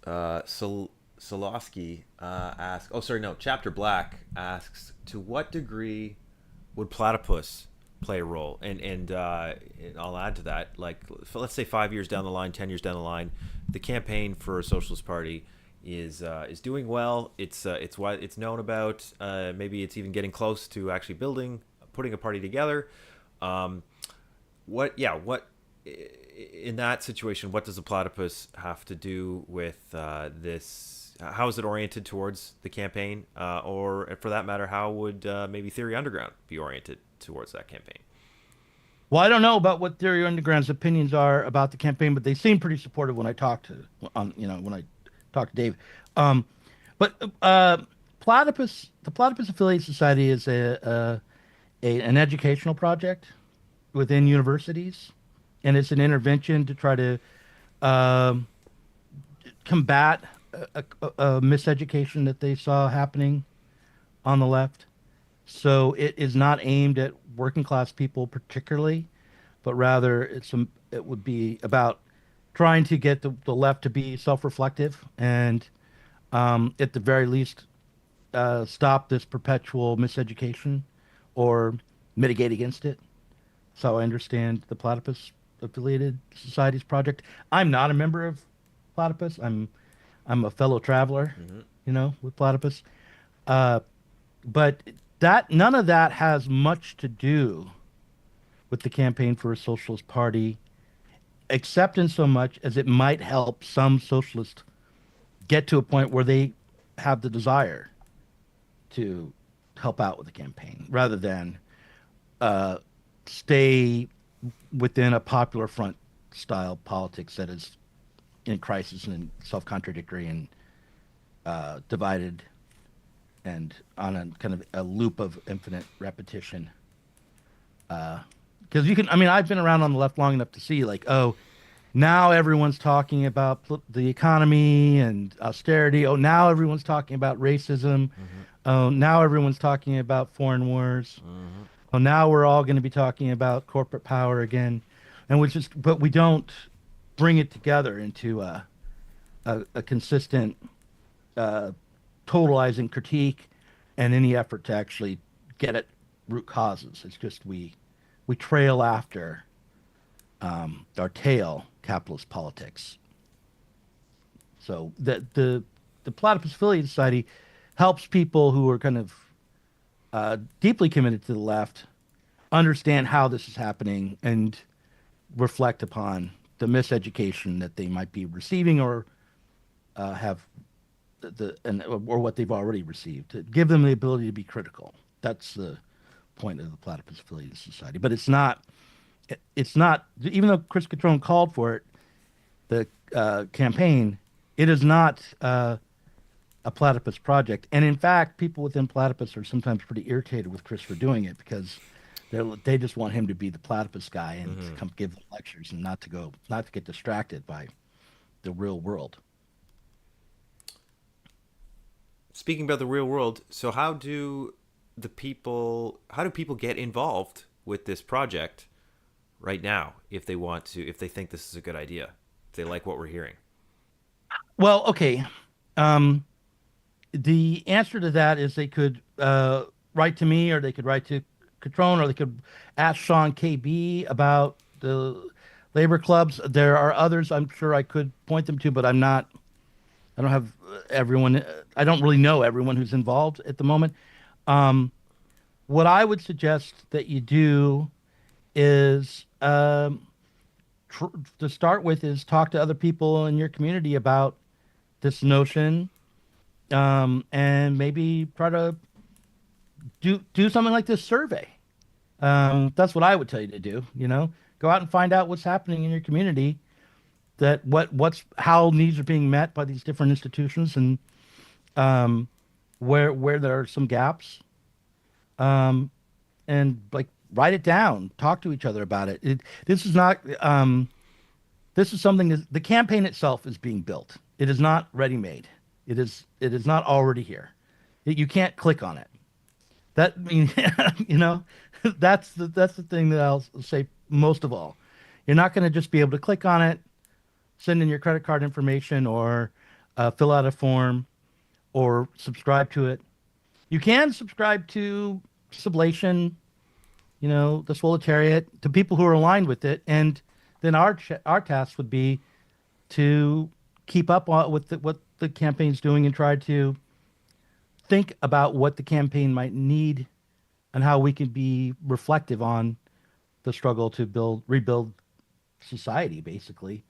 Solosky asks. Oh, sorry, no. Chapter Black asks, to what degree would platypus play a role? And I'll add to that. Like, let's say 5 years down the line, 10 years down the line, the campaign for a socialist party is doing well. It's what it's known about. Maybe it's even getting close to actually putting a party together. Um, what in that situation, what does the platypus have to do with this? How is it oriented towards the campaign, or for that matter, how would maybe Theory Underground be oriented towards that campaign? Well, I don't know about what Theory Underground's opinions are about the campaign, but they seem pretty supportive when I talk to when I talk to Dave. Um, but the Platypus Affiliate Society is an educational project within universities, and it's an intervention to try to um, combat a miseducation that they saw happening on the left. So it is not aimed at working class people particularly, but rather it would be about trying to get the left to be self-reflective and, at the very least, stop this perpetual miseducation or mitigate against it. So I understand the Platypus Affiliated Societies project. I'm not a member of Platypus. I'm a fellow traveler, Mm-hmm. with Platypus. Uh, but that none of that has much to do with the campaign for a socialist party, except in so much as it might help some socialists get to a point where they have the desire to help out with the campaign rather than uh, stay within a popular front style politics that is in crisis and self-contradictory and divided and on a kind of a loop of infinite repetition. Because I mean, I've been around on the left long enough to see, like, oh, now everyone's talking about the economy and austerity. Oh, now everyone's talking about racism. Mm-hmm. Oh, now everyone's talking about foreign wars. Mm-hmm. Oh, now we're all going to be talking about corporate power again, but we don't bring it together into a consistent, uh, totalizing critique and any effort to actually get at root causes. It's just we trail after our tail capitalist politics. So the Platypus Affiliate Society helps people who are kind of deeply committed to the left understand how this is happening and reflect upon the miseducation that they might be receiving or have or what they've already received. To give them the ability to be critical. That's the point of the Platypus Affiliated Society. But it's not even though Chris Catrone called for it, the campaign, it is not a platypus project. And in fact, people within platypus are sometimes pretty irritated with Chris for doing it because they just want him to be the platypus guy and to Hmm. come give lectures and not to get distracted by the real world. Speaking about the real world, so how do people get involved with this project right now if they want to, if they think this is a good idea, if they like what we're hearing? Well, okay. Um, the answer to that is they could write to me, or they could write to Catrone, or they could ask Sean KB about the labor clubs. There are others I'm sure I could point them to, but I don't have everyone. I don't really know everyone who's involved at the moment. Um, what I would suggest that you do is tr to start with is talk to other people in your community about this notion, and maybe try to do something like this survey. That's what I would tell you to do. Go out and find out what's happening in your community, that what's how needs are being met by these different institutions, and um, where there are some gaps, um, and like write it down, talk to each other about it. This is not this is something that the campaign itself is being built. It is not ready made. It is not already here. You can't click on it. That mean you know that's the thing that I'll say most of all. You're not going to just be able to click on it, send in your credit card information, or fill out a form, or subscribe to it. You can subscribe to Sublation, the Swolitariat, to people who are aligned with it, and then our task would be to keep up with what the campaign's doing and try to think about what the campaign might need and how we can be reflective on the struggle to rebuild society, basically,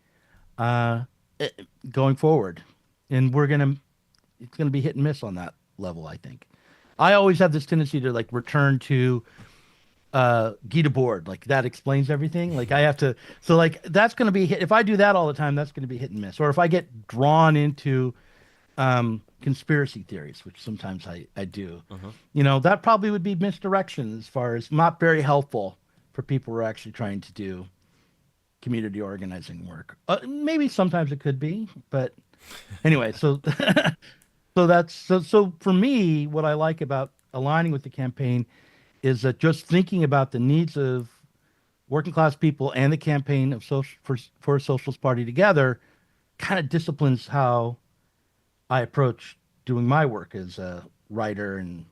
uh, eh, going forward. And it's gonna be hit and miss on that level, I think. I always have this tendency to like return to Gita board, like that explains everything. Like I have to, so like that's going to be hit. If I do that all the time, that's going to be hit and miss. Or if I get drawn into conspiracy theories, which sometimes I do, Uh-huh. that probably would be misdirection, as far as not very helpful for people who are actually trying to do community organizing work. Maybe sometimes it could be, but anyway, so so for me, what I like about aligning with the campaign is that just thinking about the needs of working class people and the campaign of for a socialist party together kind of disciplines how I approach doing my work as a writer and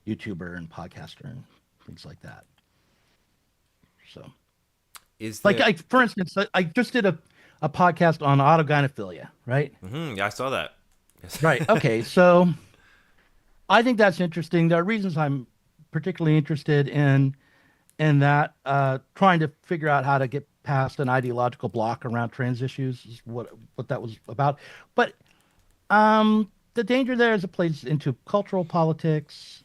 YouTuber and podcaster and things like that. So, Is like, there? for instance, I just did a podcast on autogynephilia, right? Yeah, I saw that. Yes. Right. Okay. So I think that's interesting. There are reasons I'm particularly interested in that, trying to figure out how to get past an ideological block around trans issues is what that was about. But the danger there is it plays into cultural politics.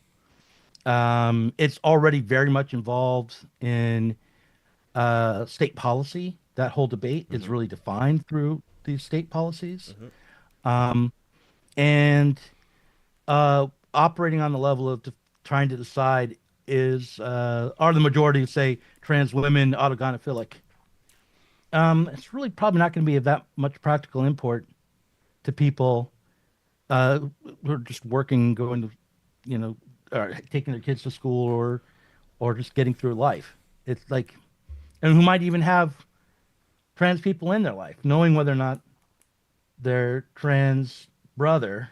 It's already very much involved in state policy. That whole debate is Hmm. really defined through these state policies. Hmm. Um, and operating on the level of trying to decide is are the majority of, say, trans women autogynephilic. It's really probably not going to be of that much practical import to people uh, who are just working, going to, or taking their kids to school, or just getting through life. It's like, and who might even have trans people in their life, knowing whether or not their trans brother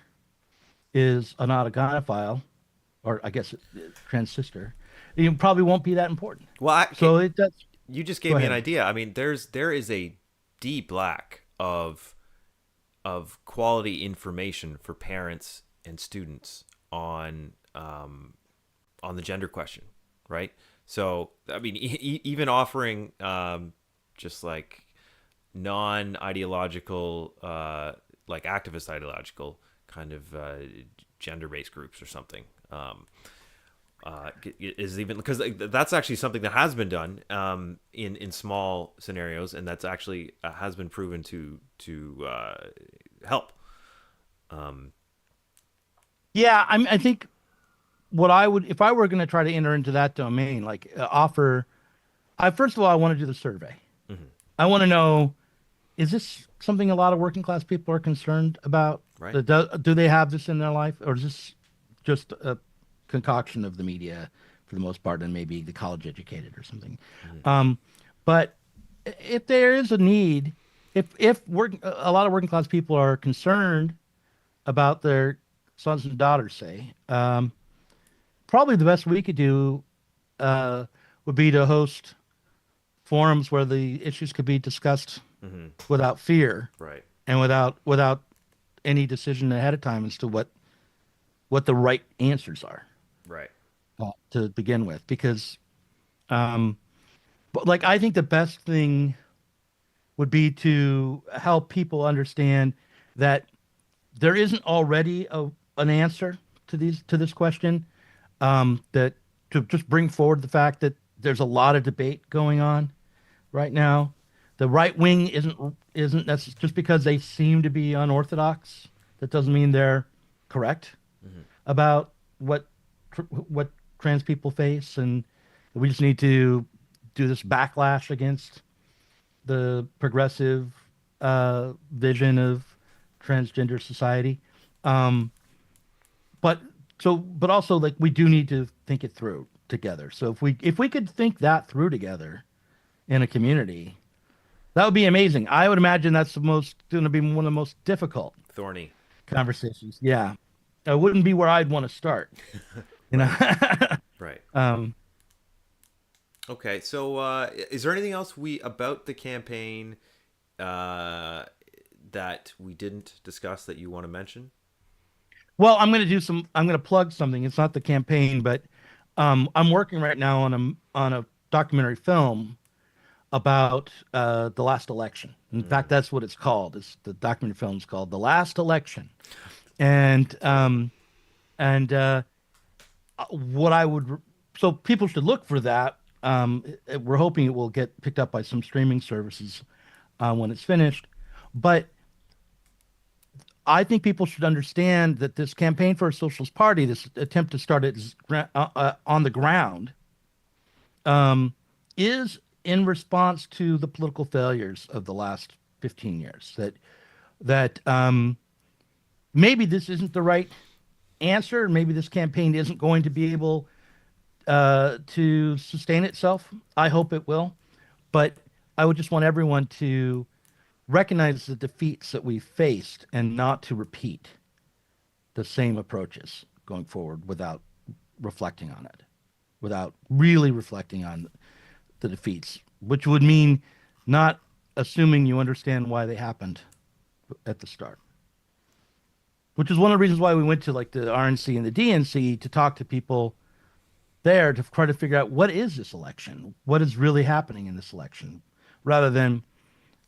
is an autogynephile, or I guess trans sister, it probably won't be that important. Well, So it does. you just Go gave me an ahead. idea. I mean, there is a deep lack of quality information for parents and students on the gender question, right? So, I mean, even offering just like non-ideological, like activist ideological kind of gender-based groups or something. Is even because that's actually something that has been done in small scenarios, and that's actually has been proven to help. Yeah, I think what I would, if I were going to try to enter into that domain, like offer, I first of all, I want to do the survey. Hmm. I want to know, is this something a lot of working class people are concerned about? Right. Do they have this in their life, or is this just a concoction of the media for the most part, and maybe the college educated or something? Hmm. Um, but if there is a need, if a lot of working class people are concerned about their sons and daughters, say, probably the best we could do uh, would be to host forums where the issues could be discussed Hmm. without fear Right. and without any decision ahead of time as to what the right answers are Right. to begin with. Because, um, but like I think the best thing would be to help people understand that there isn't already an answer to this question. That to just bring forward the fact that there's a lot of debate going on right now. The right wing isn't that's just because they seem to be unorthodox. That doesn't mean they're correct Hmm. about what trans people face, and we just need to do this backlash against the progressive vision of transgender society. Um, but but also like we do need to think it through together. So if we could think that through together in a community, that would be amazing. I would imagine that's the most going to be one of the most difficult Thorny. conversations. Yeah, it wouldn't be where I'd want to start. You know. Right. Right. um, Okay. So, is there anything else we about the campaign uh, that we didn't discuss that you want to mention? well, I'm going to do some. I'm going to plug something. It's not the campaign, but I'm working right now on a documentary film about the last election. In fact, Mm. that's what it's called. It's the documentary film is called "The Last Election," and Clever. what I would so people should look for that. We're hoping it will get picked up by some streaming services when it's finished, but I think people should understand that this campaign for a socialist party, this attempt to start it on the ground, um, is in response to the political failures of the last 15 years. That maybe this isn't the right answer. Maybe this campaign isn't going to be able to sustain itself. I hope it will, but I would just want everyone to recognize the defeats that we faced and not to repeat the same approaches going forward without reflecting on it, without really reflecting on the defeats, which would mean not assuming you understand why they happened at the start. Which is one of the reasons why we went to like the RNC and the DNC to talk to people there to try to figure out what is this election? What is really happening in this election? Rather than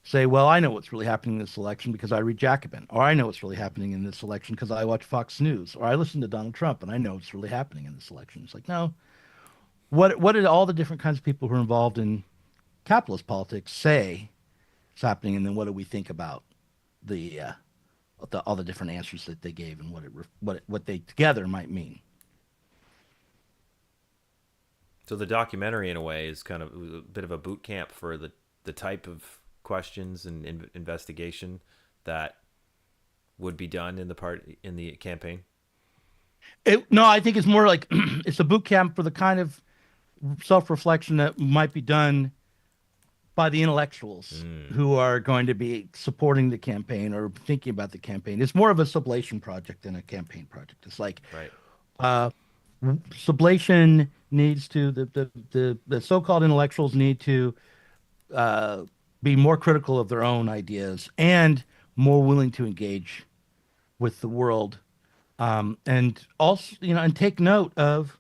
say, well, I know what's really happening in this election because I read Jacobin, or I know what's really happening in this election because I watch Fox News, or I listen to Donald Trump and I know what's really happening in this election. It's like, no, what did all the different kinds of people who are involved in capitalist politics say is happening, and then what do we think about the, all the different answers that they gave and what they together might mean? So the documentary, in a way, is kind of a bit of a boot camp for the type of questions and investigation that would be done in the campaign. No, I think it's more like it's a boot camp for the kind of self-reflection that might be done by the intellectuals Mm. who are going to be supporting the campaign or thinking about the campaign. It's more of a sublation project than a campaign project. It's like Right. uh, sublation needs to the so-called intellectuals need to uh, be more critical of their own ideas and more willing to engage with the world, and also and take note of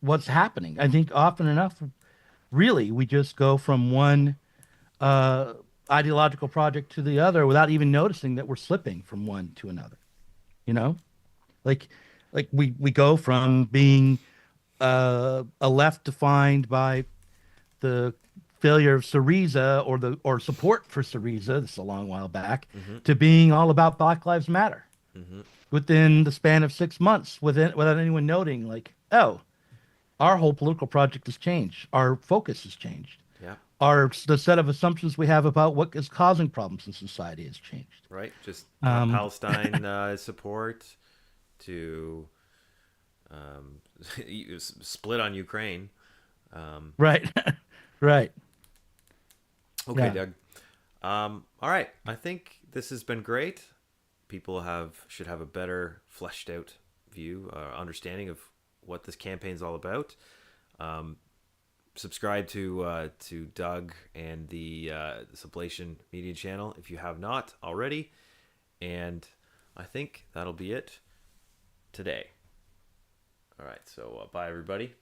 what's happening. I think often enough, really, we just go from one uh, ideological project to the other without even noticing that we're slipping from one to another. You know, like we go from being a left defined by the failure of Syriza or support for Syriza, this is a long while back, Mm-hmm. to being all about Black Lives Matter. Mm-hmm. within the span of 6 months, without anyone noting, like, oh, our whole political project has changed. Our focus has changed. Yeah. The set of assumptions we have about what is causing problems in society has changed. Right. Just Um, Palestine support to split on Ukraine. right, right, Okay, yeah, Doug. All right. I think this has been great. People should have a better fleshed out view, understanding of what this campaign's all about. Subscribe to Doug and the Sublation Media channel if you have not already. And I think that'll be it today. All right. So bye, everybody.